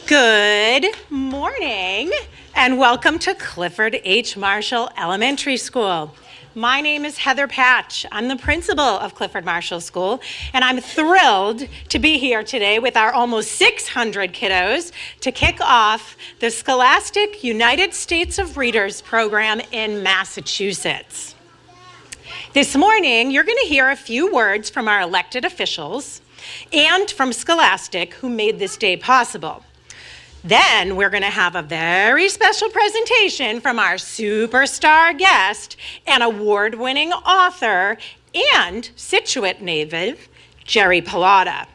Good morning and welcome to Clifford H. Marshall Elementary School. My name is Heather Patch. I'm the principal of Clifford Marshall School, and I'm thrilled to be here today with our almost 600 kiddos to kick off the Scholastic United States of Readers program in Massachusetts. This morning, you're going to hear a few words from our elected officials and from Scholastic who made this day possible. Then we're going to have a very special presentation from our superstar guest and award-winning author and Scituate native, Jerry Pallotta.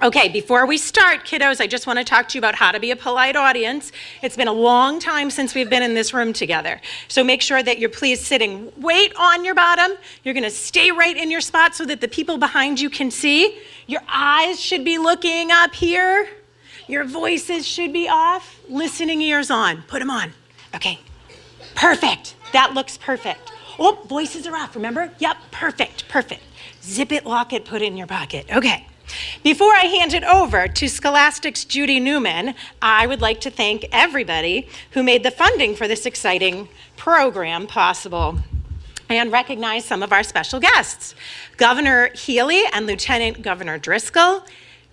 Okay, before we start, kiddos, I just want to talk to you about how to be a polite audience. It's been a long time since we've been in this room together. So make sure that you're please sitting weight on your bottom. You're going to stay right in your spot so that the people behind you can see. Your eyes should be looking up here. Your voices should be off. Listening ears on. Put them on. Okay. Perfect. That looks perfect. Oh, voices are off, remember? Yep, perfect. Zip it, lock it, put it in your pocket. Okay. Before I hand it over to Scholastic's Judy Newman, I would like to thank everybody who made the funding for this exciting program possible and recognize some of our special guests. Governor Healy and Lieutenant Governor Driscoll,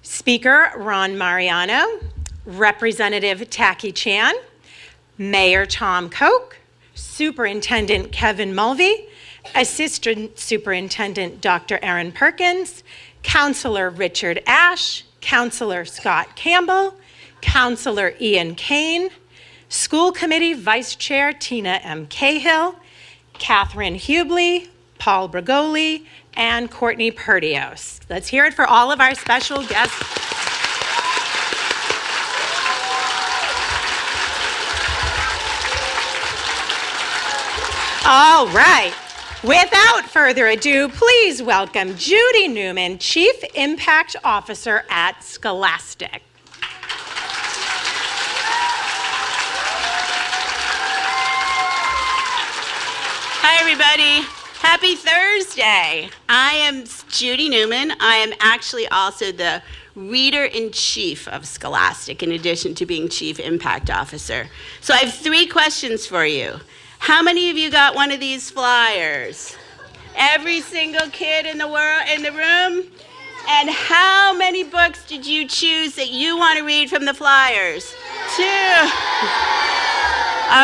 Speaker Ron Mariano, Representative Tacky Chan, Mayor Tom Koch, Superintendent Kevin Mulvey, Assistant Superintendent Dr. Erin Perkins, Counselor Richard Ash, Counselor Scott Campbell, Counselor Ian Kane, School Committee Vice Chair Tina M. Cahill, Catherine Hubley, Paul Brigoli, and Courtney Perdios. Let's hear it for all of our special guests. All right. Without further ado, please welcome Judy Newman, Chief Impact Officer at Scholastic. Hi, everybody. Happy Thursday. I am Judy Newman. I am actually also the Reader-in-Chief of Scholastic, in addition to being Chief Impact Officer. So I have 3 questions for you. How many of you got one of these flyers? Every single kid in the room? And how many books did you choose that you want to read from the flyers? 2.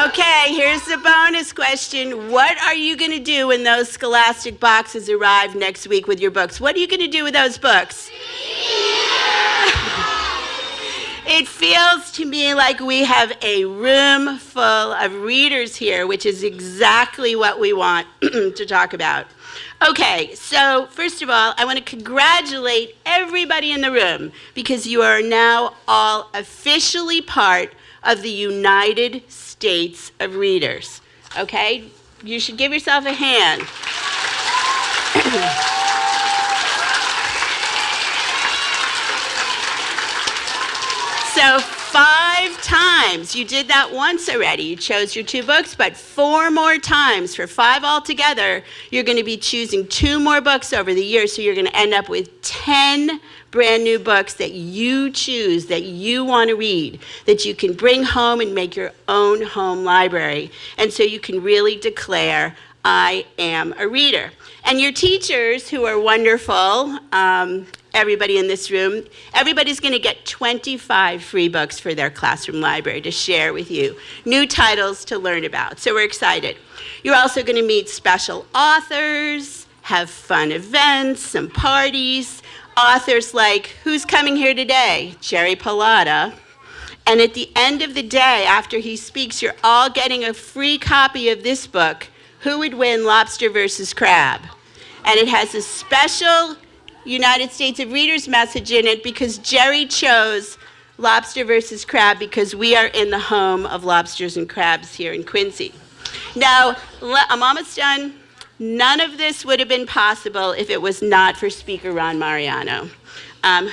Okay, here's the bonus question. What are you going to do when those Scholastic boxes arrive next week with your books? What are you going to do with those books? It feels to me like we have a room full of readers here, which is exactly what we want to talk about. Okay, so first of all, I want to congratulate everybody in the room because you are now all officially part of the United States of Readers. Okay? You should give yourself a hand. So 5 times, you did that once already. You chose your 2 books, but 4 more times, for 5 altogether, you're going to be choosing 2 more books over the year, so you're going to end up with 10 brand new books that you choose, that you want to read, that you can bring home and make your own home library. And so you can really declare, I am a reader. And your teachers, who are wonderful, everybody in this room, everybody's going to get 25 free books for their classroom library to share with you, new titles to learn about. So we're excited. You're also going to meet special authors, have fun events, some parties, authors like, who's coming here today? Jerry Pallotta. And at the end of the day, after he speaks, you're all getting a free copy of this book, Who Would Win, Lobster versus Crab? And it has a special United States of Readers message in it because Jerry chose Lobster versus Crab because we are in the home of lobsters and crabs here in Quincy. Now, I'm almost done. None of this would have been possible if it was not for Speaker Ron Mariano,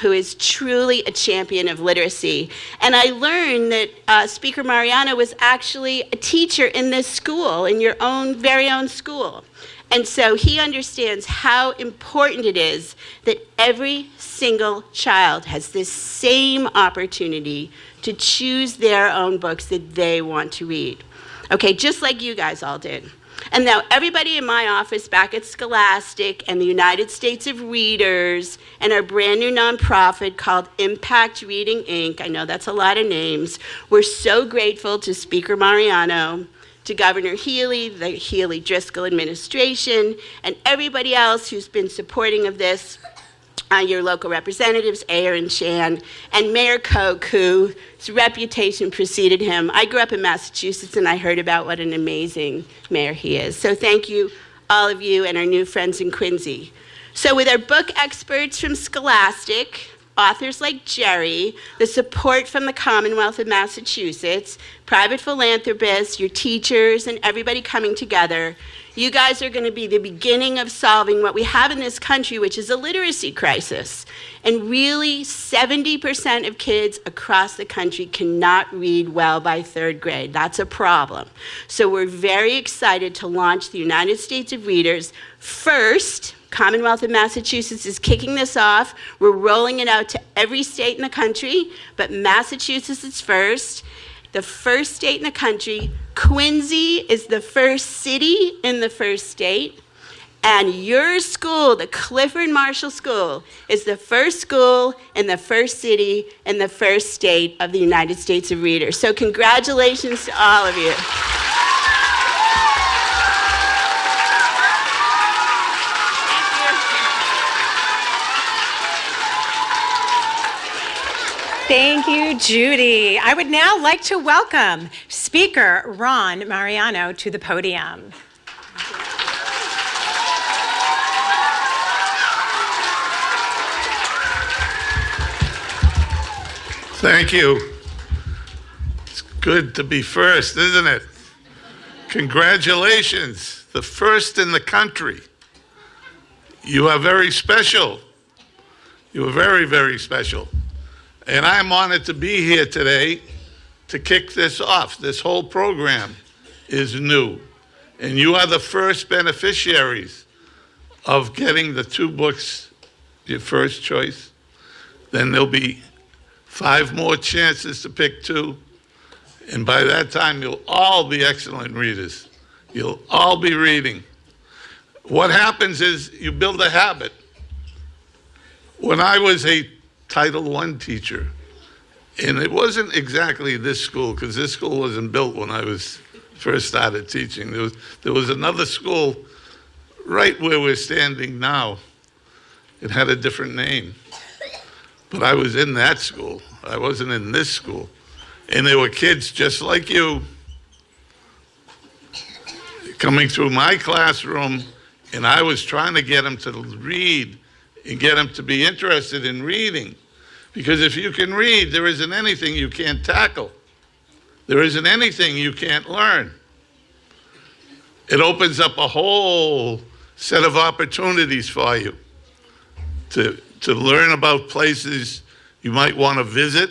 who is truly a champion of literacy. And I learned that Speaker Mariano was actually a teacher in this school, in your own very own school. And so he understands how important it is that every single child has this same opportunity to choose their own books that they want to read. Okay, just like you guys all did. And now everybody in my office back at Scholastic and the United States of Readers and our brand new nonprofit called Impact Reading Inc., I know that's a lot of names, we're so grateful to Speaker Mariano, to Governor Healy, the Healy-Driscoll administration, and everybody else who's been supporting of this, your local representatives, Ayer and Chan, and Mayor Koch, whose reputation preceded him. I grew up in Massachusetts, and I heard about what an amazing mayor he is. So thank you, all of you, and our new friends in Quincy. So with our book experts from Scholastic, authors like Jerry, the support from the Commonwealth of Massachusetts, private philanthropists, your teachers, and everybody coming together, you guys are going to be the beginning of solving what we have in this country, which is a literacy crisis. And really, 70% of kids across the country cannot read well by 3rd grade. That's a problem. So we're very excited to launch the United States of Readers first. Commonwealth of Massachusetts is kicking this off. We're rolling it out to every state in the country, but Massachusetts is first. The first state in the country. Quincy is the first city in the first state. And your school, the Clifford Marshall School, is the first school in the first city in the first state of the United States of Readers. So congratulations to all of you. Thank you, Judy. I would now like to welcome Speaker Ron Mariano to the podium. Thank you. It's good to be first, isn't it? Congratulations, the first in the country. You are very special. You are very, very special. And I'm honored to be here today to kick this off. This whole program is new. And you are the first beneficiaries of getting the 2 books, your first choice. Then there'll be 5 more chances to pick 2. And by that time, you'll all be excellent readers. You'll all be reading. What happens is you build a habit. When I was a Title I teacher, and it wasn't exactly this school, because this school wasn't built when I was first started teaching. There was another school right where we're standing now. It had a different name. But I was in that school. I wasn't in this school. And there were kids just like you coming through my classroom, and I was trying to get them to read and get them to be interested in reading. Because if you can read, there isn't anything you can't tackle. There isn't anything you can't learn. It opens up a whole set of opportunities for you to learn about places you might want to visit,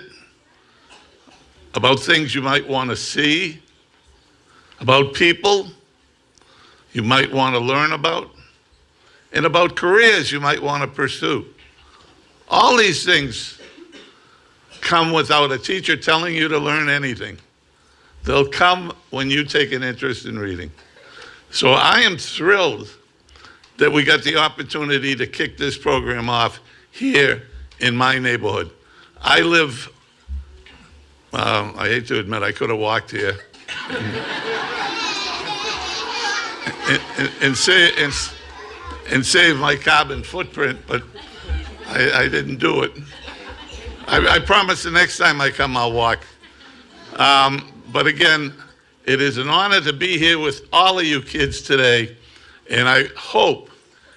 about things you might want to see, about people you might want to learn about, and about careers you might want to pursue. All these things come without a teacher telling you to learn anything. They'll come when you take an interest in reading. So I am thrilled that we got the opportunity to kick this program off here in my neighborhood. I live, I hate to admit, I could have walked here and save my carbon footprint, but I didn't do it. I promise the next time I come, I'll walk. But again, it is an honor to be here with all of you kids today, and I hope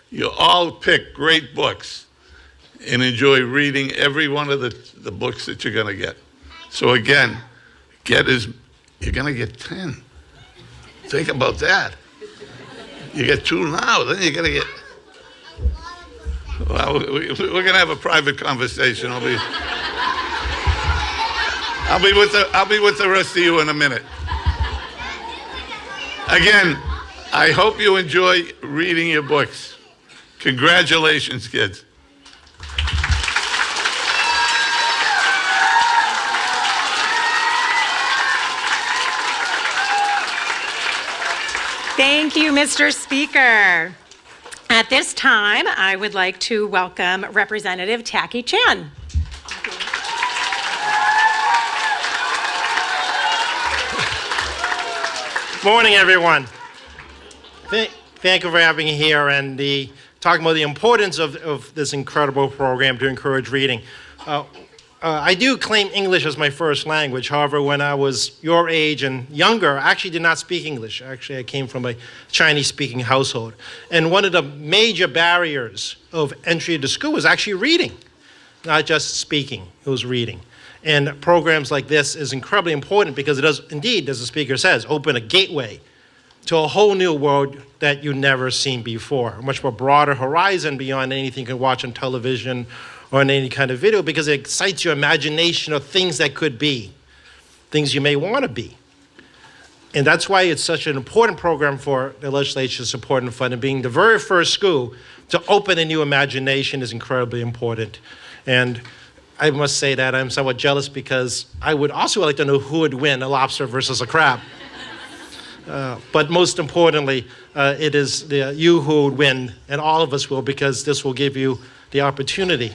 you all pick great books and enjoy reading every one of the books that you're going to get. So again, you're going to get 10. Think about that. You get 2 now, then you're going to get... Well, we're going to have a private conversation. I'll be with the rest of you in a minute. Again, I hope you enjoy reading your books. Congratulations, kids. Thank you, Mr. Speaker. At this time, I would like to welcome Representative Tacky Chan. Morning, everyone. Thank you for having me here and talking about the importance of this incredible program to encourage reading. I do claim English as my first language. However, when I was your age and younger, I actually did not speak English. Actually, I came from a Chinese-speaking household. And one of the major barriers of entry to school was actually reading, not just speaking. It was reading. And programs like this is incredibly important because it does, indeed, as the speaker says, open a gateway to a whole new world that you've never seen before, a much more broader horizon beyond anything you can watch on television or in any kind of video, because it excites your imagination of things that could be, things you may want to be. And that's why it's such an important program for the legislature to support and fund. And being the very first school to open a new imagination is incredibly important. And I must say that I'm somewhat jealous because I would also like to know who would win, a lobster versus a crab. But most importantly, it is you who would win, and all of us will, because this will give you the opportunity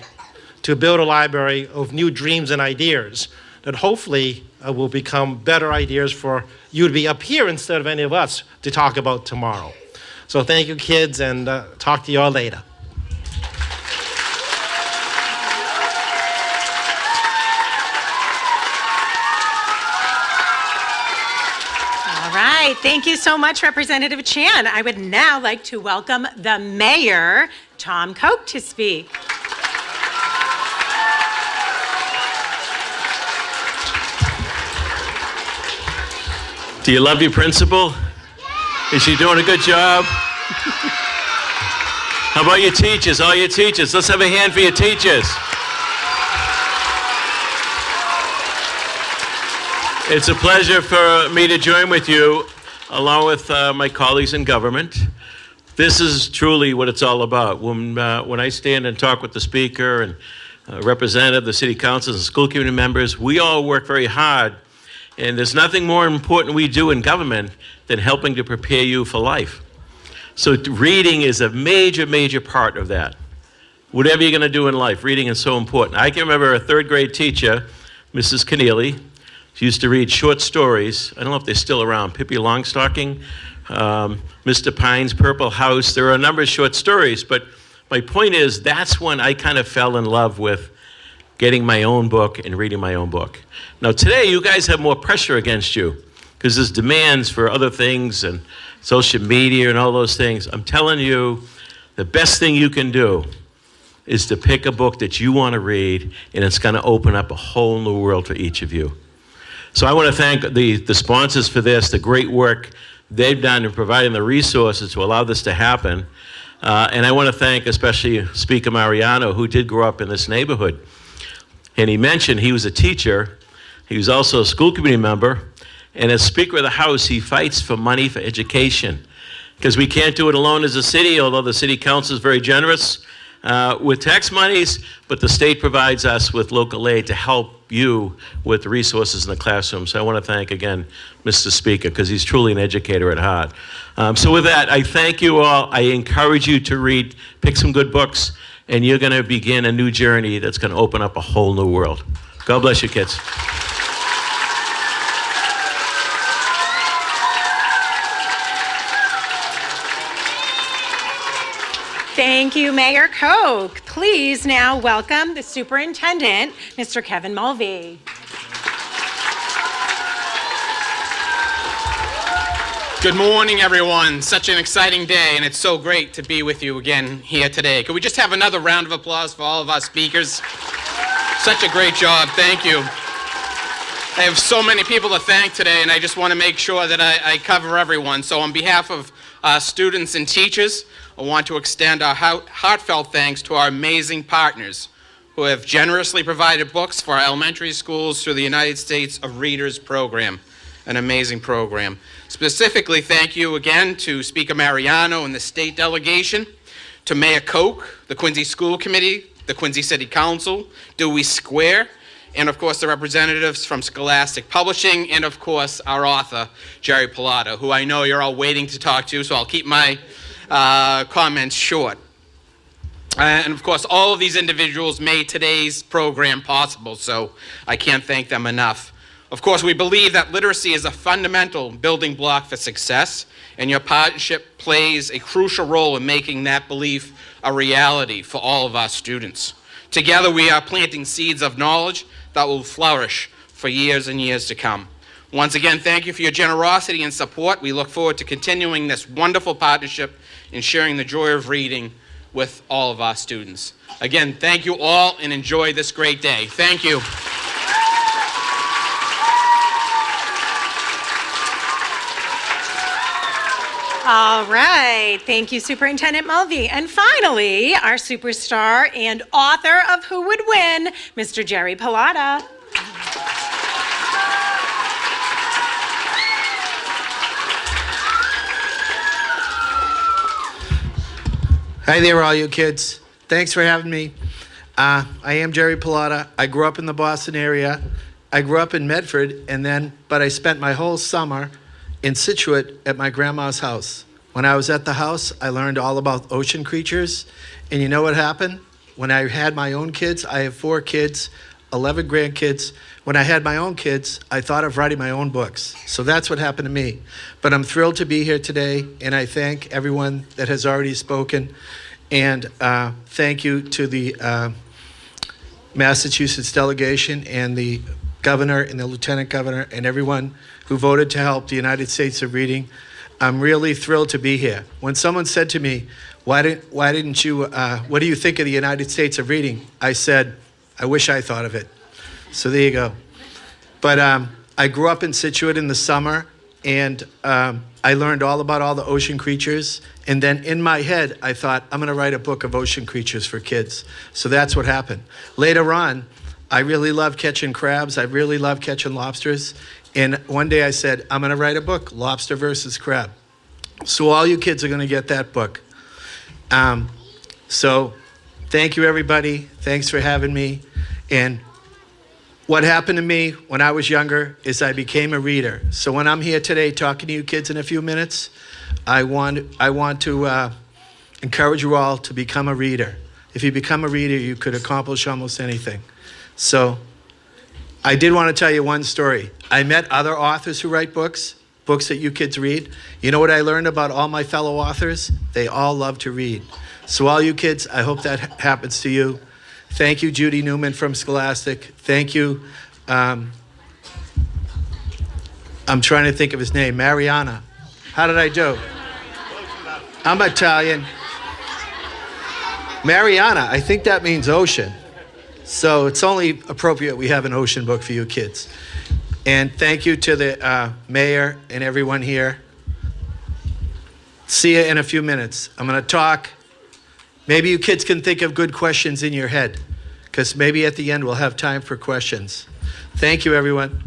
to build a library of new dreams and ideas that hopefully will become better ideas for you to be up here instead of any of us to talk about tomorrow. So thank you, kids, and talk to you all later. All right, thank you so much, Representative Chan. I would now like to welcome the Mayor, Tom Koch, to speak. Do you love your principal? Is she doing a good job? How about your teachers, all your teachers? Let's have a hand for your teachers. It's a pleasure for me to join with you, along with my colleagues in government. This is truly what it's all about. When I stand and talk with the speaker and representative, the city councils and school committee members, we all work very hard. And there's nothing more important we do in government than helping to prepare you for life. So reading is a major, major part of that. Whatever you're going to do in life, reading is so important. I can remember a third grade teacher, Mrs. Keneally. She used to read short stories. I don't know if they're still around. Pippi Longstocking, Mr. Pine's Purple House. There are a number of short stories, but my point is that's when I kind of fell in love with getting my own book and reading my own book. Now today, you guys have more pressure against you because there's demands for other things and social media and all those things. I'm telling you, the best thing you can do is to pick a book that you want to read, and it's going to open up a whole new world for each of you. So I want to thank the sponsors for this, the great work they've done in providing the resources to allow this to happen. And I want to thank especially Speaker Mariano, who did grow up in this neighborhood. And he mentioned he was a teacher. He was also a school committee member. And as Speaker of the House, he fights for money for education. Because we can't do it alone as a city, although the city council is very generous with tax monies, but the state provides us with local aid to help you with the resources in the classroom. So I want to thank again Mr. Speaker, because he's truly an educator at heart. So with that, I thank you all. I encourage you to read, pick some good books, and you're going to begin a new journey that's going to open up a whole new world. God bless you, kids. Thank you, Mayor Koch. Please now welcome the superintendent, Mr. Kevin Mulvey. Good morning, everyone. Such an exciting day, and it's so great to be with you again here today. Could we just have another round of applause for all of our speakers? Such a great job. Thank you. I have so many people to thank today, and I just want to make sure that I cover everyone. So on behalf of students and teachers, I want to extend our heartfelt thanks to our amazing partners who have generously provided books for our elementary schools through the United States of Readers program. an amazing program. Specifically, thank you again to Speaker Mariano and the state delegation, to Mayor Koch, the Quincy School Committee, the Quincy City Council, Dewey Square, and of course the representatives from Scholastic Publishing, and of course our author, Jerry Pilata, who I know you're all waiting to talk to, so I'll keep my comments short. And of course, all of these individuals made today's program possible, so I can't thank them enough. Of course, we believe that literacy is a fundamental building block for success, and your partnership plays a crucial role in making that belief a reality for all of our students. Together, we are planting seeds of knowledge that will flourish for years and years to come. Once again, thank you for your generosity and support. We look forward to continuing this wonderful partnership and sharing the joy of reading with all of our students. Again, thank you all and enjoy this great day. Thank you. All right. Thank you, Superintendent Mulvey. And finally, our superstar and author of Who Would Win, Mr. Jerry Pilata. Hi there, all you kids. Thanks for having me. I am Jerry Pilata. I grew up in the Boston area. I grew up in Medford, but I spent my whole summer in Scituate at my grandma's house. When I was at the house, I learned all about ocean creatures. And you know what happened? When I had my own kids, I have 4 kids, 11 grandkids. When I had my own kids, I thought of writing my own books. So that's what happened to me. But I'm thrilled to be here today, and I thank everyone that has already spoken. And thank you to the Massachusetts delegation and the governor and the lieutenant governor and everyone who voted to help the United States of Reading. I'm really thrilled to be here. When someone said to me, why didn't you, what do you think of the United States of Reading? I said, I wish I thought of it. So there you go. But I grew up in Scituate in the summer, and I learned all about all the ocean creatures. And then in my head, I thought, I'm going to write a book of ocean creatures for kids. So that's what happened. Later on, I really loved catching crabs. I really loved catching lobsters. And one day I said, I'm going to write a book, Lobster versus Crab. So all you kids are going to get that book. So thank you, everybody. Thanks for having me. And what happened to me when I was younger is I became a reader. So when I'm here today talking to you kids in a few minutes, I want to encourage you all to become a reader. If you become a reader, you could accomplish almost anything. So I did want to tell you one story. I met other authors who write books that you kids read. You know what I learned about all my fellow authors? They all love to read. So all you kids, I hope that happens to you. Thank you, Judy Newman from Scholastic. Thank you. I'm trying to think of his name. Mariana. How did I do? I'm Italian. Mariana, I think that means ocean. So it's only appropriate we have an ocean book for you kids. And thank you to the mayor and everyone here. See you in a few minutes. I'm going to talk. Maybe you kids can think of good questions in your head, because maybe at the end we'll have time for questions. Thank you, everyone.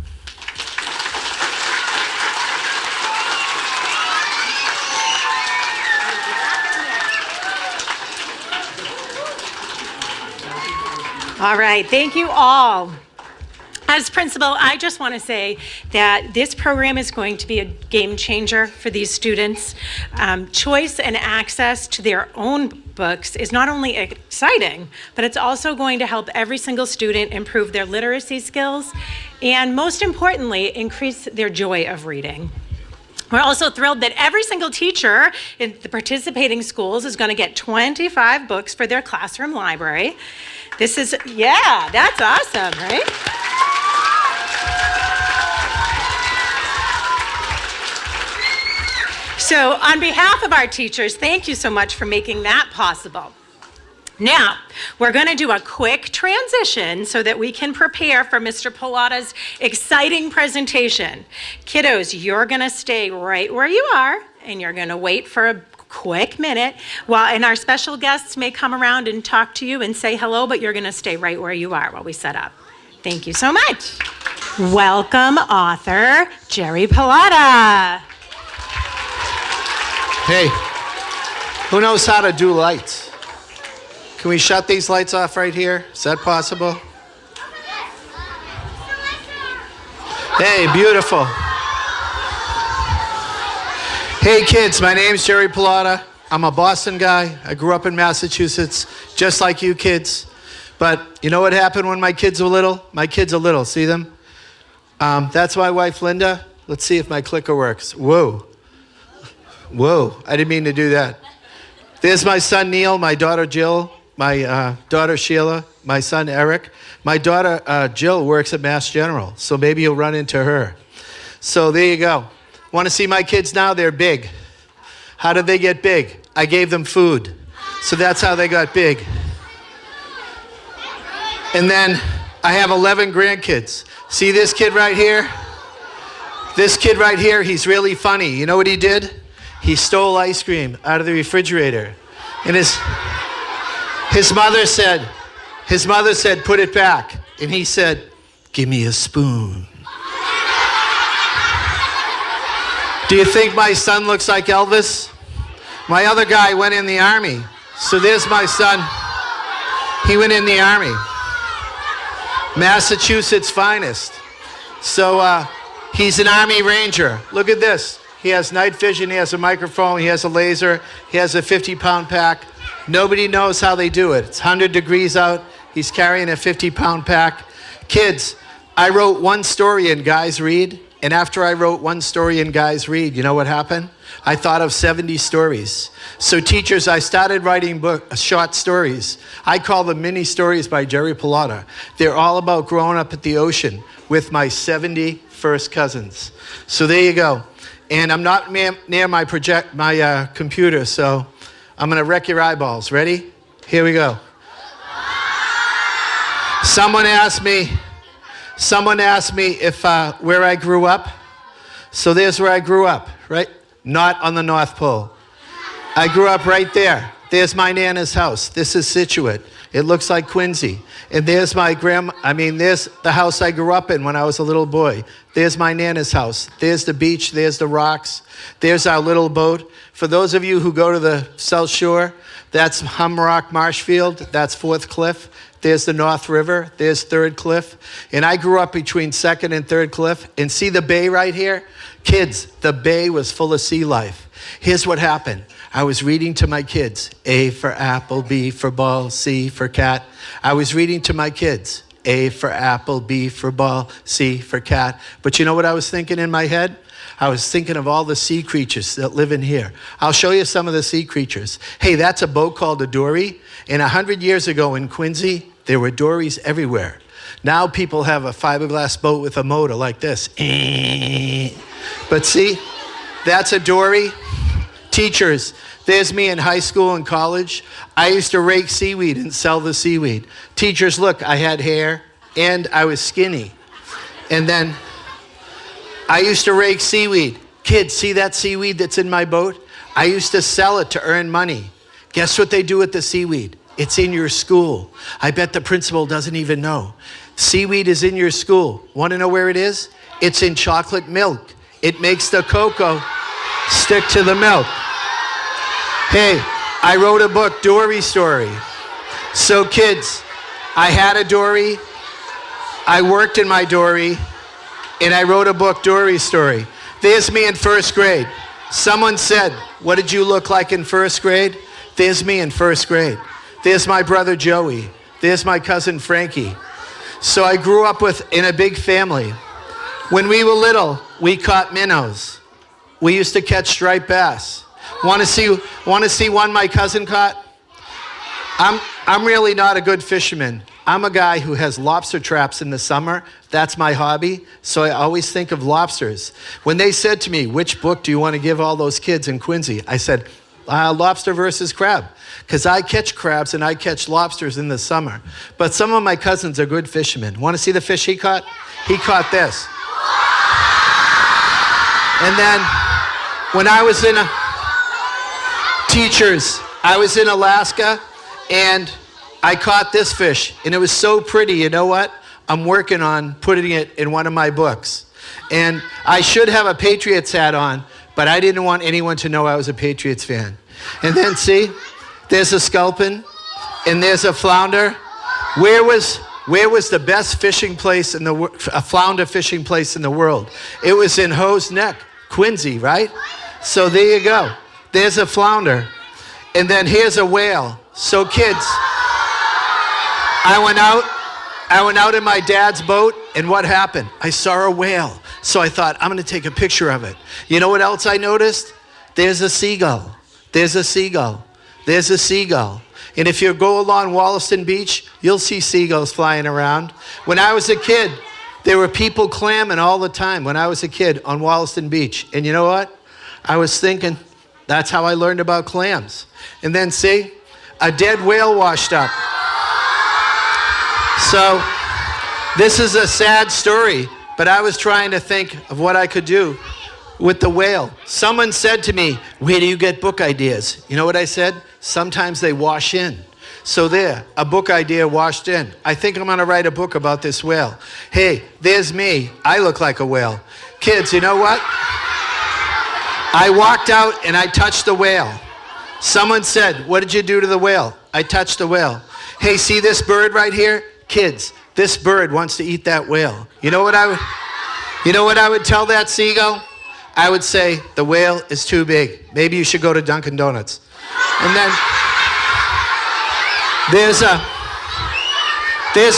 All right, thank you all. As principal, I just want to say that this program is going to be a game changer for these students. Choice and access to their own books is not only exciting, but it's also going to help every single student improve their literacy skills and, most importantly, increase their joy of reading. We're also thrilled that every single teacher in the participating schools is going to get 25 books for their classroom library. This is, yeah, that's awesome, right? So on behalf of our teachers, thank you so much for making that possible. Now, we're going to do a quick transition so that we can prepare for Mr. Pilata's exciting presentation. Kiddos, you're going to stay right where you are, and you're going to wait for a quick minute, and our special guests may come around and talk to you and say hello, but you're going to stay right where you are while we set up. Thank you so much. Welcome author Jerry Pallotta. Hey, who knows how to do lights? Can we shut these lights off right here? Is that possible? Hey, beautiful. Hey kids, my name's Jerry Pallotta. I'm a Boston guy. I grew up in Massachusetts, just like you kids. But you know what happened when my kids were little? My kids are little, see them? That's my wife, Linda. Let's see if my clicker works. Whoa. Whoa, I didn't mean to do that. There's my son, Neil, my daughter, Jill, my daughter, Sheila, my son, Eric. My daughter, Jill, works at Mass General, so maybe you'll run into her. So there you go. Want to see my kids now? They're big. How did they get big? I gave them food. So that's how they got big. And then I have 11 grandkids. See this kid right here? This kid right here, he's really funny. You know what he did? He stole ice cream out of the refrigerator. And his mother said, put it back. And he said, give me a spoon. Do you think my son looks like Elvis? My other guy went in the army. So there's my son. He went in the army. Massachusetts finest. So he's an Army Ranger. Look at this. He has night vision, he has a microphone, he has a laser, he has a 50-pound pack. Nobody knows how they do it. It's 100 degrees out. He's carrying a 50-pound pack. Kids, I wrote one story in Guys Read, and after I wrote one story in Guys Read, you know what happened? I thought of 70 stories. So teachers, I started writing short stories. I call them mini stories by Jerry Pallotta. They're all about growing up at the ocean with my 70 first cousins. So there you go. And I'm not near my computer, so I'm gonna wreck your eyeballs. Ready? Here we go. Someone asked me if where I grew up. So there's where I grew up, right? Not on the North Pole. I grew up right there. There's my Nana's house. This is Scituate. It looks like Quincy. And there's there's the house I grew up in when I was a little boy. There's my Nana's house. There's the beach. There's the rocks. There's our little boat. For those of you who go to the South Shore, that's Humrock Marshfield. That's Fourth Cliff. There's the North River. There's Third Cliff. And I grew up between Second and Third Cliff. And see the bay right here? Kids, the bay was full of sea life. Here's what happened. I was reading to my kids. A for apple, B for ball, C for cat. I was reading to my kids. A for apple, B for ball, C for cat. But you know what I was thinking in my head? I was thinking of all the sea creatures that live in here. I'll show you some of the sea creatures. Hey, that's a boat called a dory. And 100 years ago in Quincy, there were dories everywhere. Now people have a fiberglass boat with a motor like this. But see, that's a dory. Teachers, there's me in high school and college. I used to rake seaweed and sell the seaweed. Teachers, look, I had hair and I was skinny. And then I used to rake seaweed. Kids, see that seaweed that's in my boat? I used to sell it to earn money. Guess what they do with the seaweed? It's in your school. I bet the principal doesn't even know. Seaweed is in your school. Want to know where it is? It's in chocolate milk. It makes the cocoa stick to the milk. Hey, I wrote a book, Dory Story. So kids, I had a dory, I worked in my dory, and I wrote a book, Dory Story. There's me in first grade. Someone said, what did you look like in first grade? There's me in first grade. There's my brother Joey. There's my cousin Frankie. So I grew up in a big family. When we were little, we caught minnows. We used to catch striped bass. Want to see one my cousin caught? I'm really not a good fisherman. I'm a guy who has lobster traps in the summer. That's my hobby. So I always think of lobsters. When they said to me, which book do you want to give all those kids in Quincy? I said, Lobster versus Crab. Because I catch crabs and I catch lobsters in the summer. But some of my cousins are good fishermen. Want to see the fish he caught? He caught this. And then when I was I was in Alaska and I caught this fish and it was so pretty. You know what? I'm working on putting it in one of my books. And I should have a Patriots hat on, but I didn't want anyone to know I was a Patriots fan. And then see, there's a sculpin, and there's a flounder. Where was the best fishing place a flounder fishing place in the world? It was in Hoe's Neck, Quincy, right? So there you go. There's a flounder. And then here's a whale. So kids, I went out in my dad's boat, and what happened? I saw a whale. So I thought, I'm gonna take a picture of it. You know what else I noticed? There's a seagull. There's a seagull. There's a seagull. And if you go along Wollaston Beach, you'll see seagulls flying around. When I was a kid, there were people clamming all the time when I was a kid on Wollaston Beach. And you know what? I was thinking, that's how I learned about clams. And then see, a dead whale washed up. So this is a sad story, but I was trying to think of what I could do with the whale. Someone said to me, where do you get book ideas? You know what I said? Sometimes they wash in. So there, a book idea washed in. I think I'm gonna write a book about this whale. Hey, there's me. I look like a whale. Kids, you know what? I walked out and I touched the whale. Someone said, what did you do to the whale? I touched the whale. Hey, see this bird right here? Kids, this bird wants to eat that whale. You know what I would tell that seagull? I would say, the whale is too big. Maybe you should go to Dunkin' Donuts. And then there's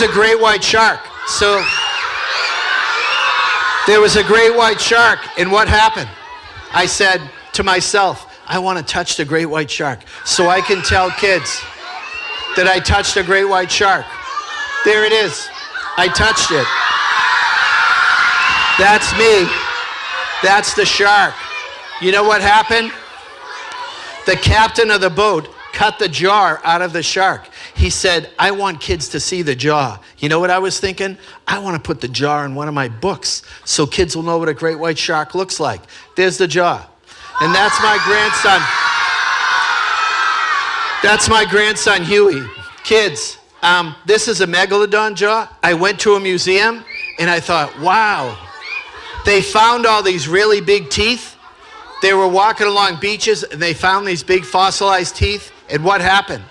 a great white shark. So there was a great white shark, and what happened? I said to myself, I want to touch the great white shark so I can tell kids that I touched a great white shark. There it is. I touched it. That's me. That's the shark. You know what happened? The captain of the boat cut the jaw out of the shark. He said, I want kids to see the jaw. You know what I was thinking? I want to put the jaw in one of my books so kids will know what a great white shark looks like. There's the jaw. And that's my grandson. That's my grandson, Huey. Kids, this is a megalodon jaw. I went to a museum and I thought, wow, they found all these really big teeth. They were walking along beaches and they found these big fossilized teeth. And what happened?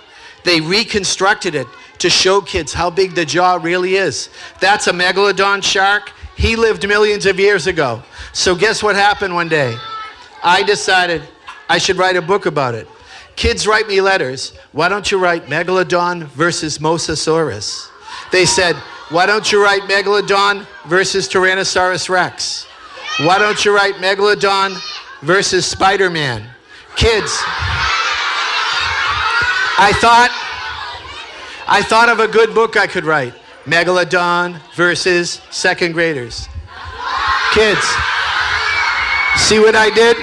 They reconstructed it to show kids how big the jaw really is. That's a megalodon shark. He lived millions of years ago. So guess what happened one day? I decided I should write a book about it. Kids write me letters. Why don't you write Megalodon versus Mosasaurus? They said, why don't you write Megalodon versus Tyrannosaurus Rex? Why don't you write Megalodon versus Spider-Man? Kids, I thought of a good book I could write. Megalodon versus second graders. Kids, see what I did?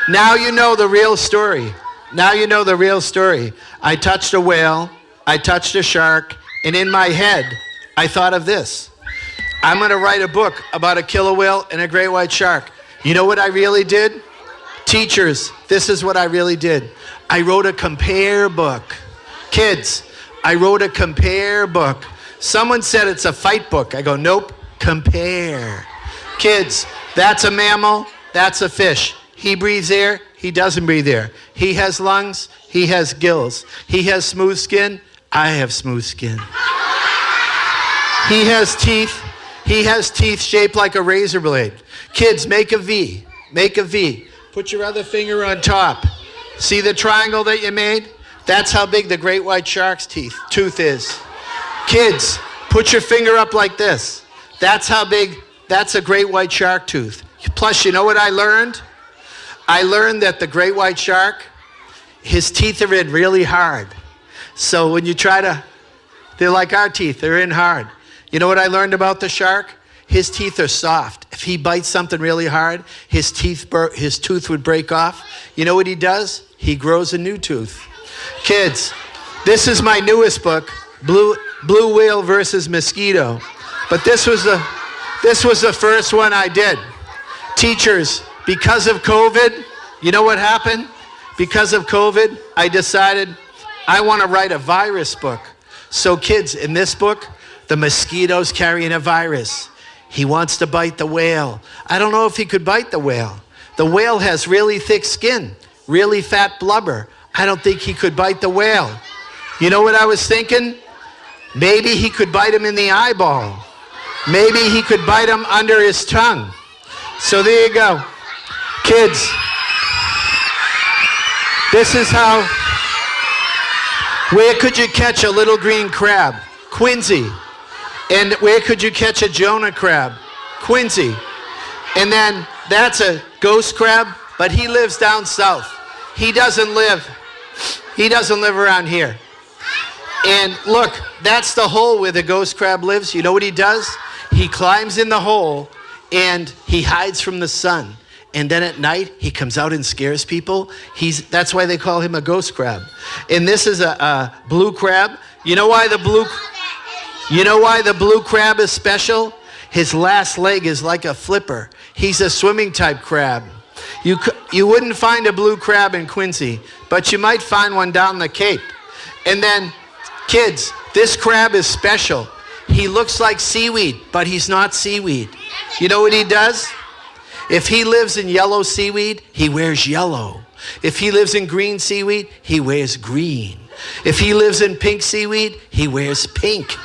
Now you know the real story. Now you know the real story. I touched a whale, I touched a shark, and in my head, I thought of this. I'm gonna write a book about a killer whale and a great white shark. You know what I really did? Teachers, this is what I really did. I wrote a compare book. Kids, I wrote a compare book. Someone said it's a fight book. I go, nope, compare. Kids, that's a mammal, that's a fish. He breathes air, he doesn't breathe air. He has lungs, he has gills. He has smooth skin, I have smooth skin. He has teeth shaped like a razor blade. Kids, make a V, make a V. Put your other finger on top. See the triangle that you made? That's how big the great white shark's tooth is. Kids, put your finger up like this. That's how big, that's a great white shark tooth. Plus, you know what I learned? I learned that the great white shark, his teeth are in really hard. So when you try to, they're like our teeth, they're in hard. You know what I learned about the shark? His teeth are soft. If he bites something really hard, his tooth would break off. You know what he does? He grows a new tooth. Kids, this is my newest book, Blue Whale versus Mosquito. But this was the first one I did. Teachers, because of COVID, you know what happened? Because of COVID, I decided I want to write a virus book. So kids, in this book, The mosquito's carrying a virus. He wants to bite the whale. I don't know if he could bite the whale. The whale has really thick skin, really fat blubber. I don't think he could bite the whale. You know what I was thinking? Maybe he could bite him in the eyeball. Maybe he could bite him under his tongue. So there you go. Kids, this is how, where could you catch a little green crab? Quincy. And where could you catch a Jonah crab? Quincy. And then that's a ghost crab, but he lives down south. He doesn't live around here. And look, that's the hole where the ghost crab lives. You know what he does? He climbs in the hole and he hides from the sun. And then at night, he comes out and scares people. That's why they call him a ghost crab. And this is a blue crab. You know why the blue crab is special? His last leg is like a flipper. He's a swimming type crab. You wouldn't find a blue crab in Quincy, but you might find one down the Cape. And then, kids, this crab is special. He looks like seaweed, but he's not seaweed. You know what he does? If he lives in yellow seaweed, he wears yellow. If he lives in green seaweed, he wears green. If he lives in pink seaweed, he wears pink.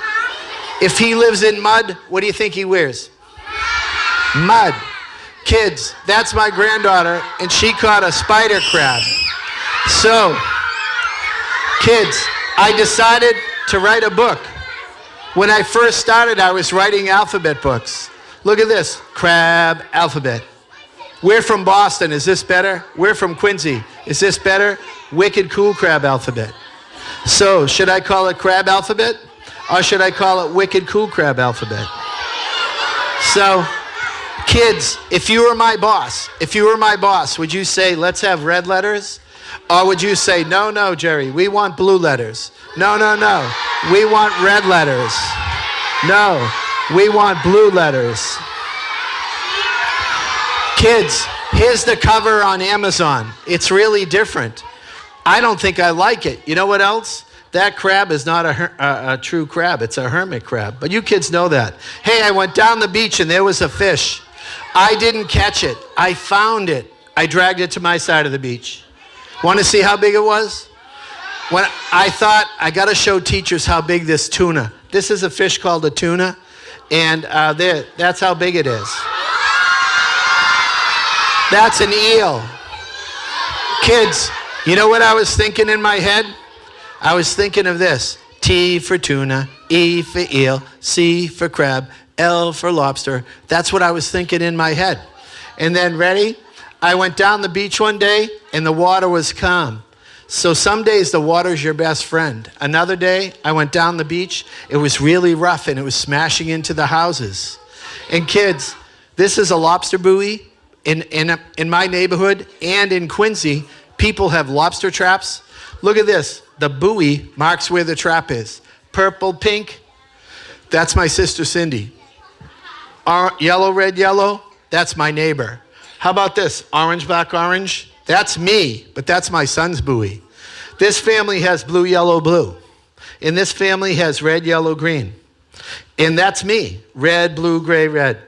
If he lives in mud, what do you think he wears? Mud. Kids, that's my granddaughter, and she caught a spider crab. So, kids, I decided to write a book. When I first started, I was writing alphabet books. Look at this, crab alphabet. We're from Boston, is this better? We're from Quincy, is this better? Wicked cool crab alphabet. So, should I call it crab alphabet? Or should I call it wicked cool crab alphabet? So, kids, if you were my boss, would you say, let's have red letters? Or would you say, no, Jerry, we want blue letters. No, we want red letters. No, we want blue letters. Kids, here's the cover on Amazon. It's really different. I don't think I like it. You know what else? That crab is not a true crab. It's a hermit crab. But you kids know that. Hey, I went down the beach and there was a fish. I didn't catch it. I found it. I dragged it to my side of the beach. Want to see how big it was? When I thought, I got to show teachers how big this tuna. This is a fish called a tuna. And that's how big it is. That's an eel. Kids, you know what I was thinking in my head? I was thinking of this. T for tuna, E for eel, C for crab, L for lobster. That's what I was thinking in my head. And then, ready? I went down the beach one day and the water was calm. So some days the water's your best friend. Another day, I went down the beach. It was really rough and it was smashing into the houses. And kids, this is a lobster buoy. In my neighborhood and in Quincy, people have lobster traps. Look at this. The buoy marks where the trap is. Purple, pink, that's my sister Cindy. Yellow, red, yellow, that's my neighbor. How about this? Orange, black, orange, that's me, but that's my son's buoy. This family has blue, yellow, blue. And this family has red, yellow, green. And that's me. Red, blue, gray, red.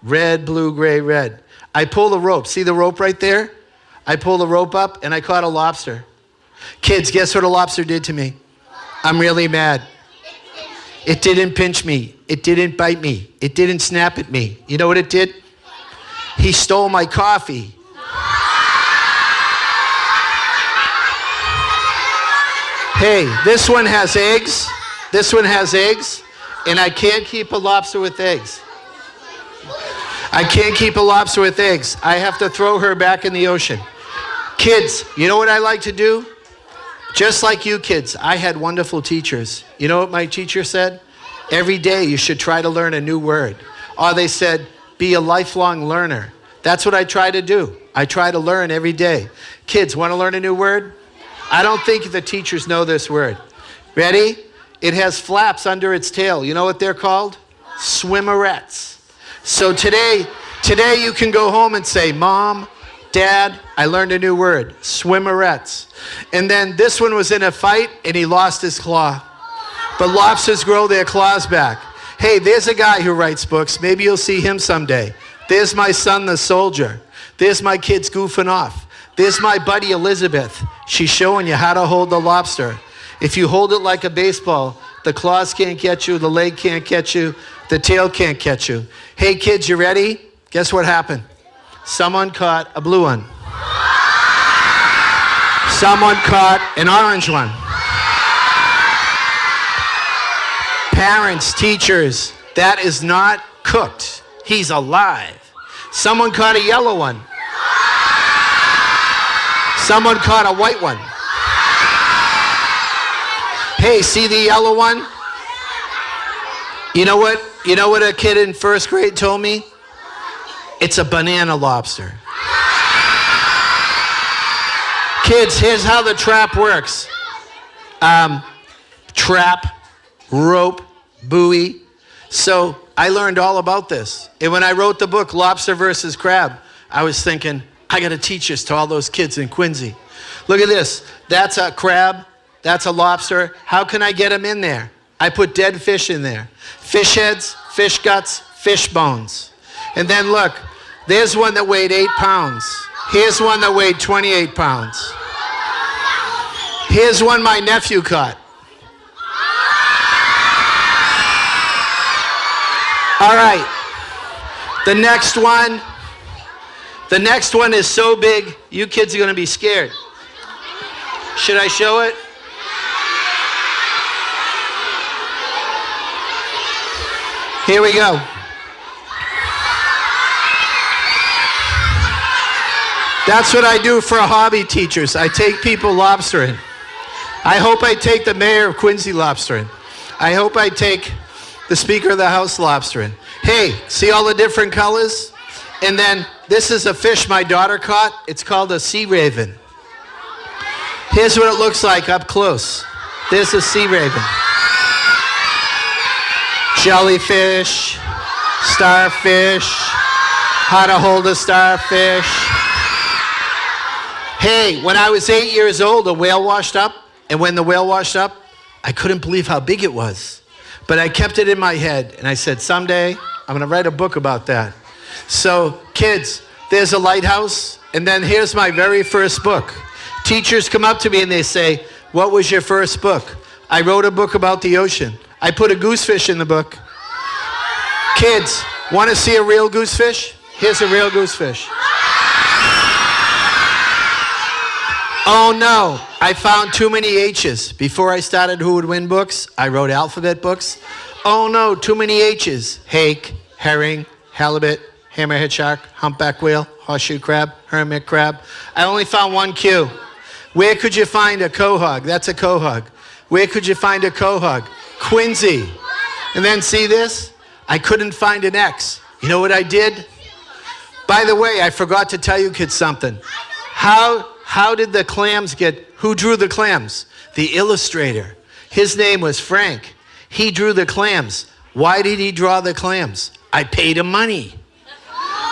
Red, blue, gray, red. I pull the rope. See the rope right there? I pull the rope up and I caught a lobster. Kids, guess what a lobster did to me? I'm really mad. It didn't pinch me. It didn't bite me. It didn't snap at me. You know what it did? He stole my coffee. Hey, this one has eggs. This one has eggs. And I can't keep a lobster with eggs. I can't keep a lobster with eggs. I have to throw her back in the ocean. Kids, you know what I like to do? Just like you kids, I had wonderful teachers. You know what my teacher said? Every day you should try to learn a new word. Or they said, be a lifelong learner. That's what I try to do. I try to learn every day. Kids, want to learn a new word? I don't think the teachers know this word. Ready? It has flaps under its tail. You know what they're called? Swimmerettes. So today you can go home and say, Mom, Dad, I learned a new word, swimmerettes. And then this one was in a fight and he lost his claw. But lobsters grow their claws back. Hey, there's a guy who writes books. Maybe you'll see him someday. There's my son, the soldier. There's my kids goofing off. There's my buddy, Elizabeth. She's showing you how to hold the lobster. If you hold it like a baseball, the claws can't get you, the leg can't get you, the tail can't catch you. Hey, kids, you ready? Guess what happened? Someone caught a blue one. Someone caught an orange one. Parents, teachers, that is not cooked. He's alive. Someone caught a yellow one. Someone caught a white one. Hey, see the yellow one? You know what? You know what a kid in first grade told me? It's a banana lobster. Kids, here's how the trap works. Trap, rope, buoy. So I learned all about this. And when I wrote the book, Lobster versus Crab, I was thinking, I got to teach this to all those kids in Quincy. Look at this. That's a crab. That's a lobster. How can I get them in there? I put dead fish in there. Fish heads, fish guts, fish bones. And then look, there's one that weighed 8 pounds. Here's one that weighed 28 pounds. Here's one my nephew caught. All right. The next one is so big, you kids are going to be scared. Should I show it? Here we go. That's what I do for hobby teachers. I take people lobstering. I hope I take the mayor of Quincy lobstering. I hope I take the Speaker of the House lobstering. Hey, see all the different colors? And then this is a fish my daughter caught. It's called a sea raven. Here's what it looks like up close. There's a sea raven. Jellyfish, starfish, how to hold a starfish. Hey, when I was 8 years old, a whale washed up. And when the whale washed up, I couldn't believe how big it was. But I kept it in my head. And I said, someday, I'm going to write a book about that. So, kids, there's a lighthouse. And then here's my very first book. Teachers come up to me and they say, what was your first book? I wrote a book about the ocean. I put a goosefish in the book. Kids, want to see a real goosefish? Here's a real goosefish. Oh no, I found too many H's. Before I started Who Would Win books, I wrote alphabet books. Oh no, too many H's. Hake, herring, halibut, hammerhead shark, humpback whale, horseshoe crab, hermit crab. I only found one Q. Where could you find a quahog? That's a quahog. Where could you find a quahog? Quincy. And then see this? I couldn't find an X. You know what I did? By the way, I forgot to tell you kids something. How did the clams who drew the clams? The illustrator. His name was Frank. He drew the clams. Why did he draw the clams? I paid him money.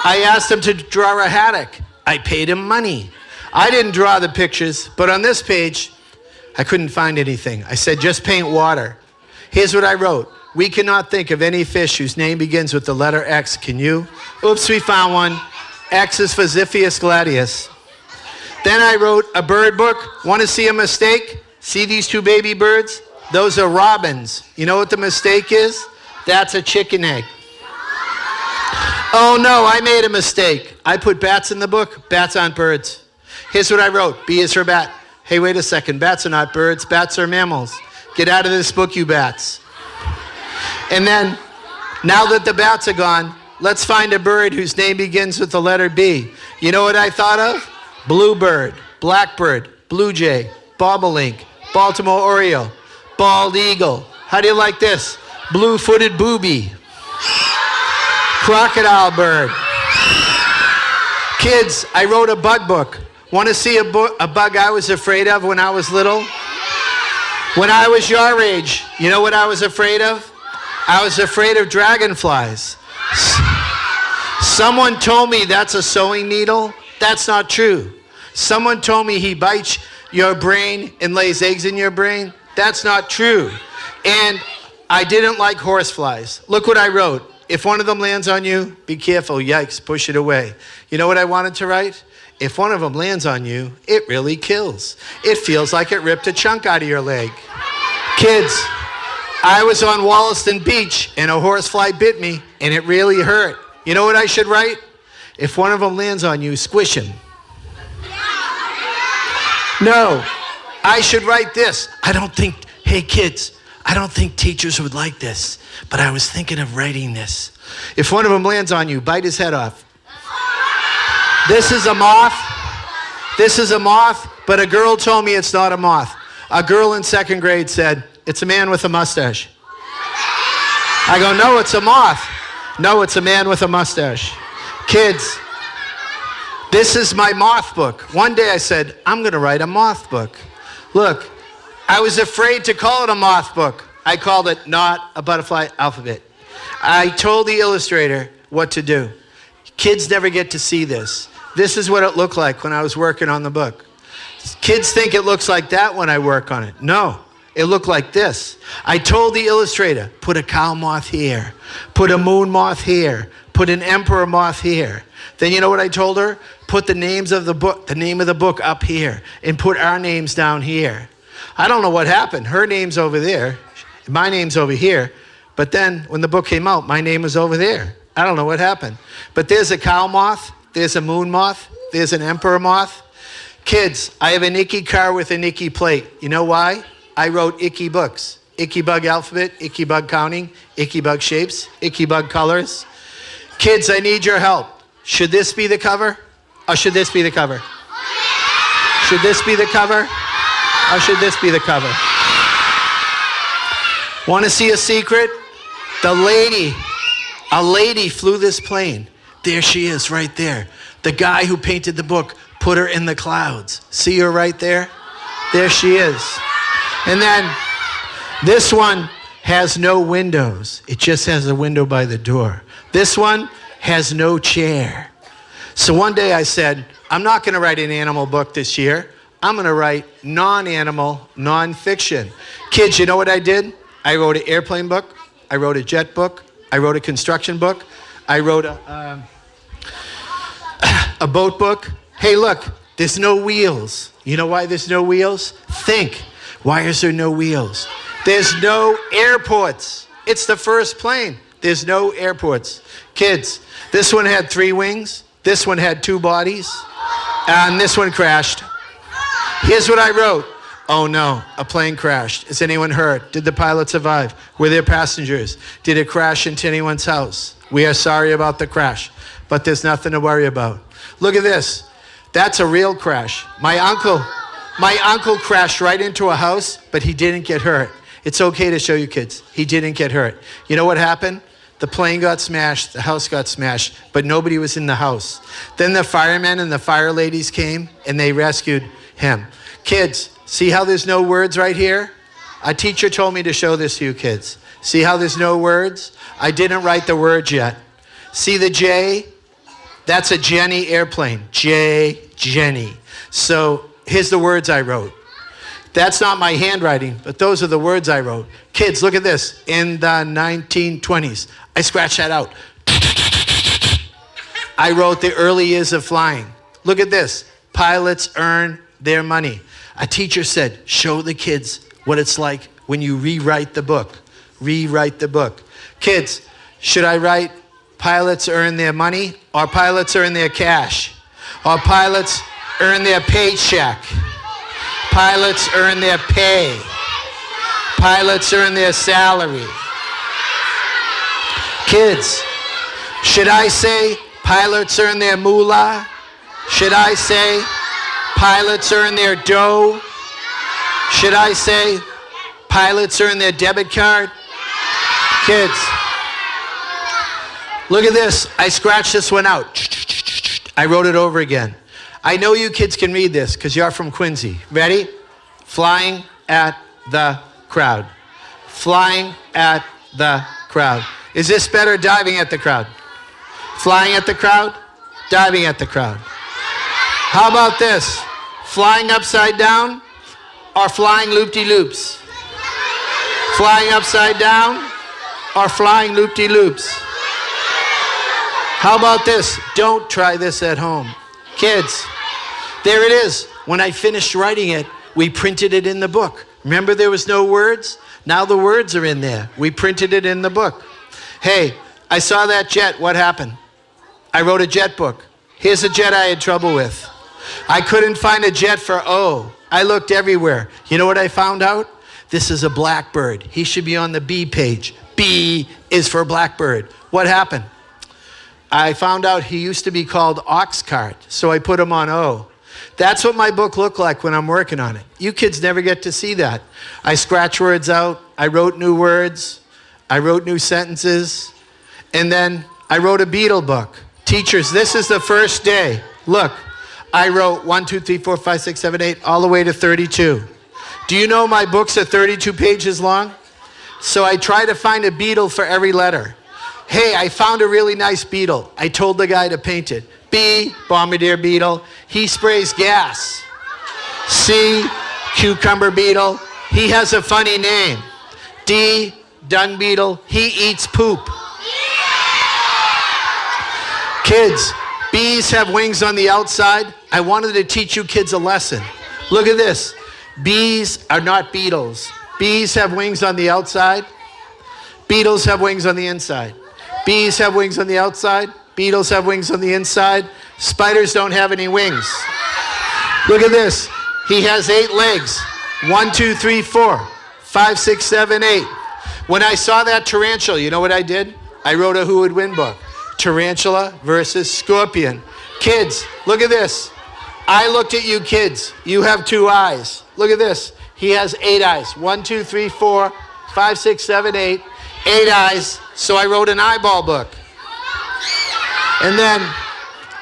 I asked him to draw a haddock. I paid him money. I didn't draw the pictures, but on this page, I couldn't find anything. I said, just paint water. Here's what I wrote. We cannot think of any fish whose name begins with the letter X. Can you? Oops, we found one. X is for Xiphias gladius. Then I wrote a bird book. Want to see a mistake? See these two baby birds? Those are robins. You know what the mistake is? That's a chicken egg. Oh no, I made a mistake. I put bats in the book. Bats aren't birds. Here's what I wrote. B is for bat. Hey, wait a second. Bats are not birds. Bats are mammals. Get out of this book, you bats. And then, now that the bats are gone, let's find a bird whose name begins with the letter B. You know what I thought of? Bluebird, blackbird, blue jay, bobolink, Baltimore oriole, bald eagle. How do you like this? Blue-footed booby, crocodile bird. Kids, I wrote a bug book. Want to see a bug I was afraid of when I was little? When I was your age, you know what I was afraid of? I was afraid of dragonflies. Someone told me that's a sewing needle. That's not true. Someone told me he bites your brain and lays eggs in your brain. That's not true. And I didn't like horseflies. Look what I wrote. If one of them lands on you, be careful. Yikes, push it away. You know what I wanted to write? If one of them lands on you, it really kills. It feels like it ripped a chunk out of your leg. Kids, I was on Wollaston Beach and a horsefly bit me and it really hurt. You know what I should write? If one of them lands on you, squish him. No, I should write this. Hey kids, I don't think teachers would like this, but I was thinking of writing this. If one of them lands on you, bite his head off. This is a moth. This is a moth, but a girl told me it's not a moth. A girl in 2nd grade said, it's a man with a mustache. I go, no, it's a moth. No, it's a man with a mustache. Kids, this is my moth book. One day I said, I'm going to write a moth book. Look, I was afraid to call it a moth book. I called it Not a Butterfly Alphabet. I told the illustrator what to do. Kids never get to see this. This is what it looked like when I was working on the book. Kids think it looks like that when I work on it. No, it looked like this. I told the illustrator, put a cow moth here, put a moon moth here, put an emperor moth here. Then you know what I told her? Put the names of the book, the name of the book up here, and put our names down here. I don't know what happened. Her name's over there, my name's over here, but then when the book came out, my name was over there. I don't know what happened. But there's a cow moth, there's a moon moth, there's an emperor moth. Kids, I have an icky car with an icky plate. You know why? I wrote icky books. Icky bug alphabet, icky bug counting, icky bug shapes, icky bug colors. Kids, I need your help. Should this be the cover? Or should this be the cover? Should this be the cover? Or should this be the cover? Want to see a secret? A lady flew this plane. There she is right there. The guy who painted the book put her in the clouds. See her right there? There she is. And then this one has no windows. It just has a window by the door. This one has no chair. So one day I said, I'm not going to write an animal book this year. I'm going to write non-animal, non-fiction. Kids, you know what I did? I wrote an airplane book. I wrote a jet book. I wrote a construction book. I wrote a boat book. Hey, look, there's no wheels. You know why there's no wheels? Think. Why is there no wheels? There's no airports. It's the first plane. There's no airports. Kids, this one had 3 wings. This one had 2 bodies. And this one crashed. Here's what I wrote. Oh no, a plane crashed. Is anyone hurt? Did the pilot survive? Were there passengers? Did it crash into anyone's house? We are sorry about the crash, but there's nothing to worry about. Look at this. That's a real crash. My uncle crashed right into a house, but he didn't get hurt. It's okay to show you kids. He didn't get hurt. You know what happened? The plane got smashed, the house got smashed, but nobody was in the house. Then the firemen and the fire ladies came and they rescued him. Kids, see how there's no words right here? A teacher told me to show this to you kids. See how there's no words? I didn't write the words yet. See the J? That's a Jenny airplane. J, Jenny. So here's the words I wrote. That's not my handwriting, but those are the words I wrote. Kids, look at this. In the 1920s. I scratched that out. I wrote the early years of flying. Look at this. Pilots earn their money. A teacher said, show the kids what it's like when you rewrite the book. Rewrite the book. Kids, should I write pilots earn their money or pilots earn their cash? Or pilots earn their paycheck? Pilots earn their pay. Pilots earn their salary. Kids, should I say pilots earn their moolah? Should I say pilots earn their dough? Should I say pilots earn their debit card? Kids, look at this. I scratched this one out. I wrote it over again. I know you kids can read this because you're from Quincy. Ready? Flying at the crowd. Flying at the crowd. Is this better, diving at the crowd? Flying at the crowd? Diving at the crowd. How about this? Flying upside down or flying loop-de-loops? Flying upside down or flying loop-de-loops? How about this? Don't try this at home. Kids, there it is. When I finished writing it, we printed it in the book. Remember there was no words? Now the words are in there. We printed it in the book. Hey, I saw that jet. What happened? I wrote a jet book. Here's a jet I had trouble with. I couldn't find a jet for O. I looked everywhere. You know what I found out? This is a blackbird. He should be on the B page. B is for blackbird. What happened? I found out he used to be called ox cart, so I put him on O. That's what my book looked like when I'm working on it. You kids never get to see that. I scratch words out. I wrote new words. I wrote new sentences. And then I wrote a Beatle book. Teachers, this is the first day. Look, I wrote 1, 2, 3, 4, 5, 6, 7, 8, all the way to 32. Do you know my books are 32 pages long? So I try to find a Beatle for every letter. Hey, I found a really nice beetle. I told the guy to paint it. B, bombardier beetle. He sprays gas. C, cucumber beetle. He has a funny name. D, dung beetle. He eats poop. Kids, bees have wings on the outside. I wanted to teach you kids a lesson. Look at this. Bees are not beetles. Bees have wings on the outside. Beetles have wings on the inside. Bees have wings on the outside. Beetles have wings on the inside. Spiders don't have any wings. Look at this. He has 8 legs. 1, 2, 3, 4, 5, 6, 7, 8. When I saw that tarantula, you know what I did? I wrote a Who Would Win book. Tarantula versus scorpion. Kids, look at this. I looked at you kids. You have 2 eyes. Look at this. He has 8 eyes. 1, 2, 3, 4, 5, 6, 7, 8. 8 eyes. So I wrote an eyeball book. And then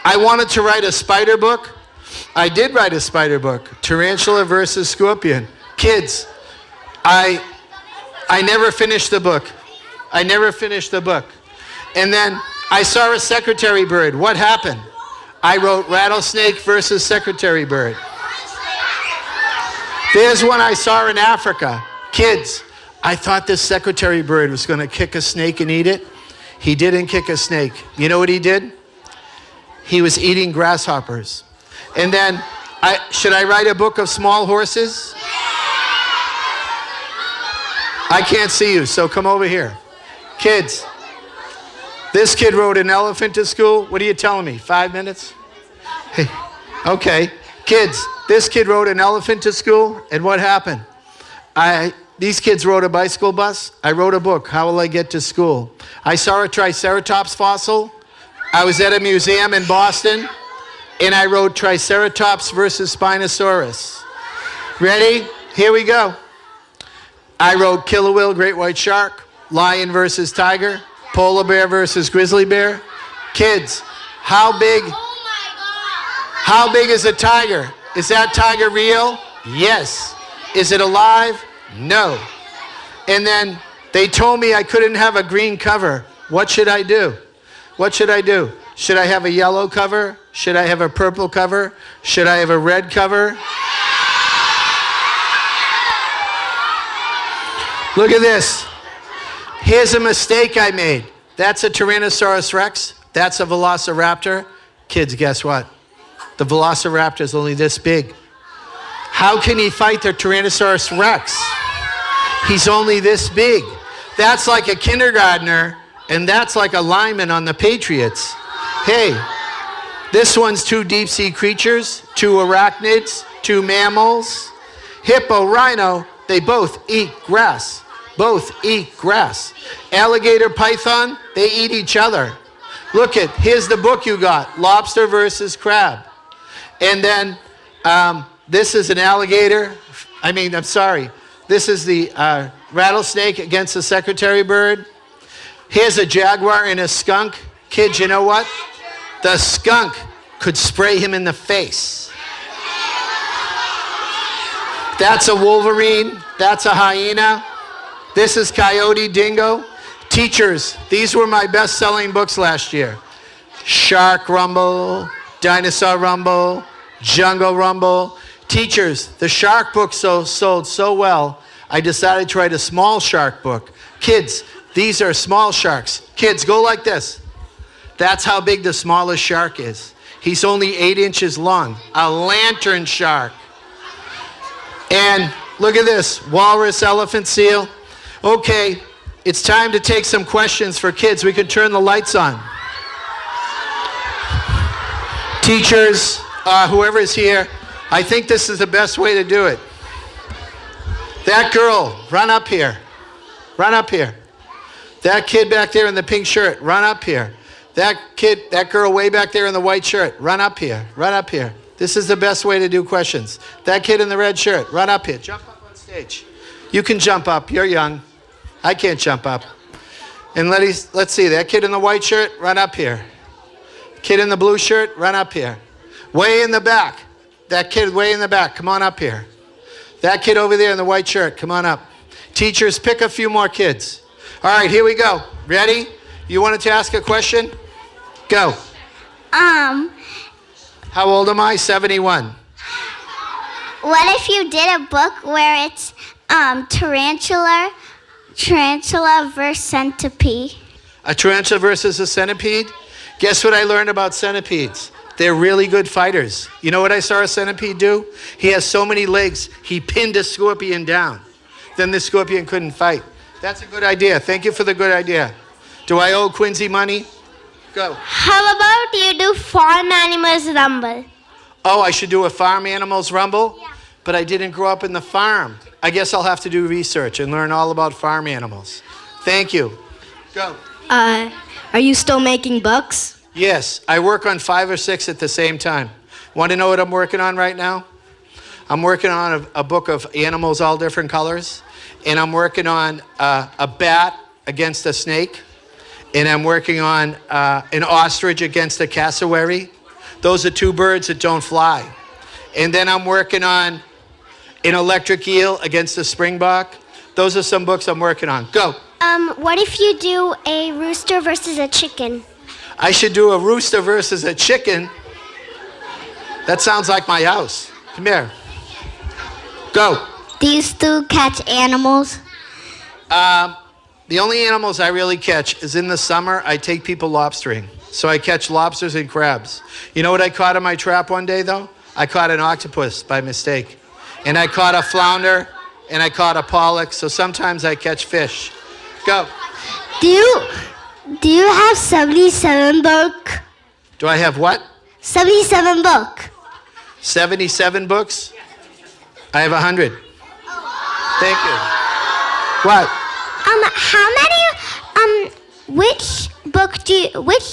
I wanted to write a spider book. I did write a spider book. Tarantula versus scorpion. Kids, I never finished the book. I never finished the book. And then I saw a secretary bird. What happened? I wrote rattlesnake versus secretary bird. There's one I saw in Africa. Kids, I thought this secretary bird was going to kick a snake and eat it. He didn't kick a snake. You know what he did? He was eating grasshoppers. And then, should I write a book of small horses? I can't see you, so come over here. Kids, this kid rode an elephant to school. What are you telling me, 5 minutes? Hey, okay. Kids, this kid rode an elephant to school, and what happened? These kids rode a bicycle bus. I wrote a book, How Will I Get to School? I saw a Triceratops fossil. I was at a museum in Boston, and I wrote Triceratops versus Spinosaurus. Ready? Here we go. I wrote Killer Whale, Great White Shark, Lion versus Tiger, Polar Bear versus Grizzly Bear. Kids, how big is a tiger? Is that tiger real? Yes. Is it alive? No. And then they told me I couldn't have a green cover. What should I do? What should I do? Should I have a yellow cover? Should I have a purple cover? Should I have a red cover? Look at this. Here's a mistake I made. That's a Tyrannosaurus Rex. That's a Velociraptor. Kids, guess what? The Velociraptor is only this big. How can he fight the Tyrannosaurus Rex? He's only this big. That's like a kindergartner, and that's like a lineman on the Patriots. Hey, this one's 2 deep-sea creatures, 2 arachnids, 2 mammals. Hippo, rhino, they both eat grass. Both eat grass. Alligator, python, they eat each other. Look at, here's the book you got, Lobster versus Crab. And then this is an alligator. This is the rattlesnake against the secretary bird. Here's a jaguar and a skunk. Kids, you know what? The skunk could spray him in the face. That's a wolverine. That's a hyena. This is Coyote Dingo. Teachers, these were my best-selling books last year. Shark Rumble, Dinosaur Rumble, Jungle Rumble. Teachers, the shark book sold so well, I decided to write a small shark book. Kids, these are small sharks. Kids, go like this. That's how big the smallest shark is. He's only 8 inches long, a lantern shark. And look at this, walrus, elephant, seal. Okay, it's time to take some questions for kids. We could turn the lights on. Teachers, whoever is here, I think this is the best way to do it. That girl, run up here. Run up here. That kid back there in the pink shirt, run up here. That girl way back there in the white shirt, run up here. Run up here. This is the best way to do questions. That kid in the red shirt, run up here. Jump up on stage. You can jump up. You're young. I can't jump up. And let's see. That kid in the white shirt, run up here. Kid in the blue shirt, run up here. Way in the back. That kid way in the back, come on up here. That kid over there in the white shirt, come on up. Teachers, pick a few more kids. All right, here we go. Ready? You wanted to ask a question? Go. How old am I? 71. What if you did a book where it's tarantula versus centipede? A tarantula versus a centipede? Guess what I learned about centipedes? They're really good fighters. You know what I saw a centipede do? He has so many legs, he pinned a scorpion down. Then the scorpion couldn't fight. That's a good idea. Thank you for the good idea. Do I owe Quincy money? Go. How about you do farm animals rumble? Oh, I should do a farm animals rumble? Yeah. But I didn't grow up in the farm. I guess I'll have to do research and learn all about farm animals. Thank you. Go. Are you still making books? Yes, I work on 5 or 6 at the same time. Want to know what I'm working on right now? I'm working on a book of animals, all different colors. And I'm working on a bat against a snake. And I'm working on an ostrich against a cassowary. Those are 2 birds that don't fly. And then I'm working on an electric eel against a springbok. Those are some books I'm working on. Go. What if you do a rooster versus a chicken? I should do a rooster versus a chicken. That sounds like my house. Come here. Go. Do you still catch animals? The only animals I really catch is in the summer, I take people lobstering. So I catch lobsters and crabs. You know what I caught in my trap one day, though? I caught an octopus by mistake. And I caught a flounder, and I caught a pollock. So sometimes I catch fish. Go. Do you have 77 book? Do I have what? 77 book. 77 books? I have 100. Thank you. What? How many, which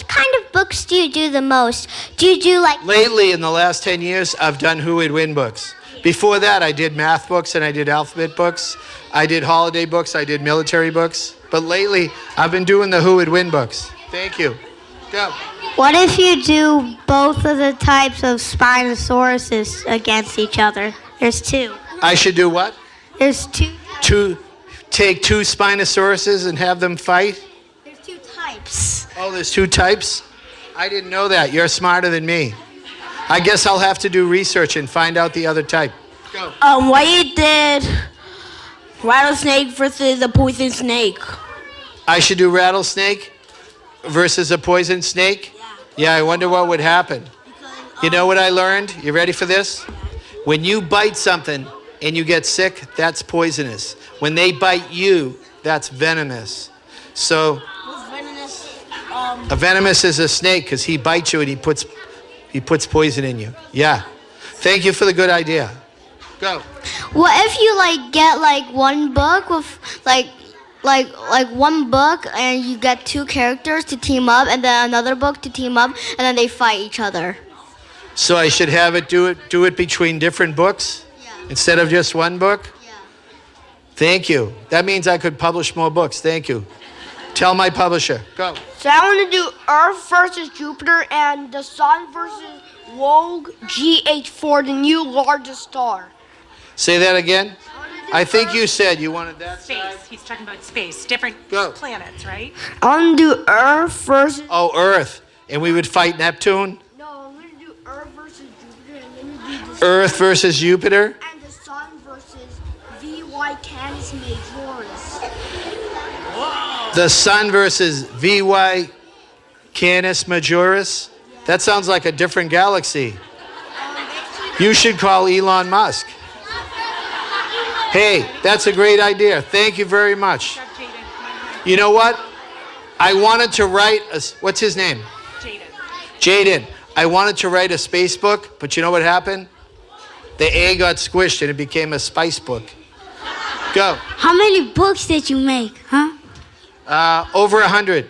kind of books do you do the most? Do you do like... Lately, in the last 10 years, I've done Who Would Win books. Before that, I did math books and I did alphabet books. I did holiday books, I did military books. But lately, I've been doing the Who Would Win books. Thank you. Go. What if you do both of the types of Spinosauruses against each other? There's 2. I should do what? There's 2. Take 2 Spinosauruses and have them fight? There's 2 types. Oh, there's 2 types? I didn't know that. You're smarter than me. I guess I'll have to do research and find out the other type. Go. What you did rattlesnake versus a poison snake? I should do rattlesnake versus a poison snake? Yeah, I wonder what would happen. You know what I learned? You ready for this? When you bite something and you get sick, that's poisonous. When they bite you, that's venomous. So, a venomous is a snake because he bites you and he puts poison in you. Yeah. Thank you for the good idea. Go. What if you get one book with like one book and you get 2 characters to team up and then another book to team up and then they fight each other? So I should have it do it between different books? Yeah. Instead of just one book? Yeah. Thank you. That means I could publish more books. Thank you. Tell my publisher. Go. So I want to do Earth versus Jupiter and the Sun versus Rogue GH4, the new largest star. Say that again. I think you said you wanted that Space. side. He's talking about space. Different Go. planets, right? I want to do Earth versus... Oh, Earth. And we would fight Neptune? No, I'm going to do Earth versus Jupiter and then do the Earth versus Jupiter? and the Sun versus VY Canis The Sun versus VY Canis Majoris. That sounds like a different galaxy. You should call Elon Musk. Hey, that's a great idea. Thank you very much. You know what? I wanted to write what's his name? Jaden. I wanted to write a space book, but you know what happened? The A got squished and it became a spice book. Go. How many books did you make, huh? Over 100.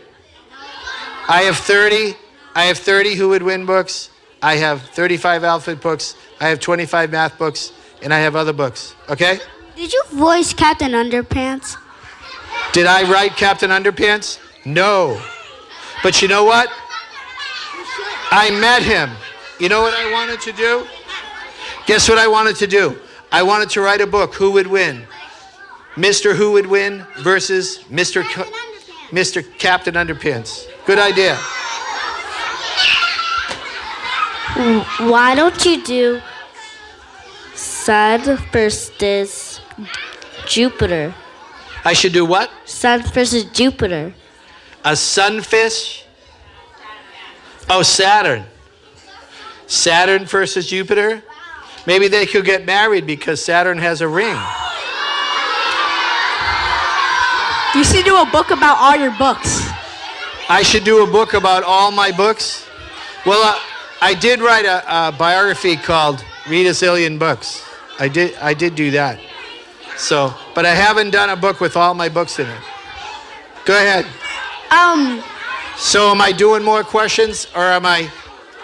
I have 30. I have 30 Who Would Win books. I have 35 alphabet books. I have 25 math books, and I have other books. Okay? Did you voice Captain Underpants? Did I write Captain Underpants? No. But you know what? I met him. You know what I wanted to do? Guess what I wanted to do? I wanted to write a book, Who Would Win? Mr. Who Would Win versus Mr. Captain Underpants. Good idea. Why don't you do Sun versus Jupiter? I should do what? Sun versus Jupiter. A sunfish? Oh, Saturn. Saturn versus Jupiter? Maybe they could get married because Saturn has a ring. You should do a book about all your books. I should do a book about all my books? Well, I did write a biography called Read a Zillion Books. I did do that. So, but I haven't done a book with all my books in it. Go ahead. So am I doing more questions or am I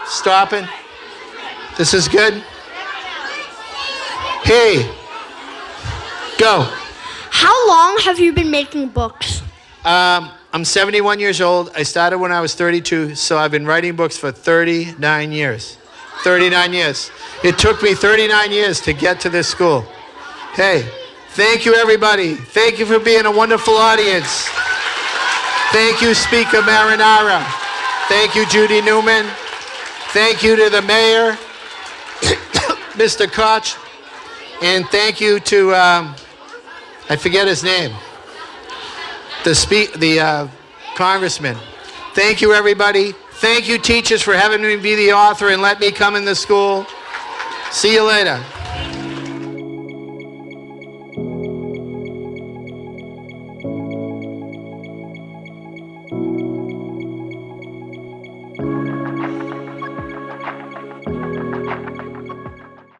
stopping? This is good? Hey, go. How long have you been making books? I'm 71 years old. I started when I was 32, so I've been writing books for 39 years. 39 years. It took me 39 years to get to this school. Hey, thank you, everybody. Thank you for being a wonderful audience. Thank you, Speaker Marinara. Thank you, Judy Newman. Thank you to the mayor, Mr. Koch. And thank you to, I forget his name, the congressman. Thank you, everybody. Thank you, teachers, for having me be the author and let me come in the school. See you later.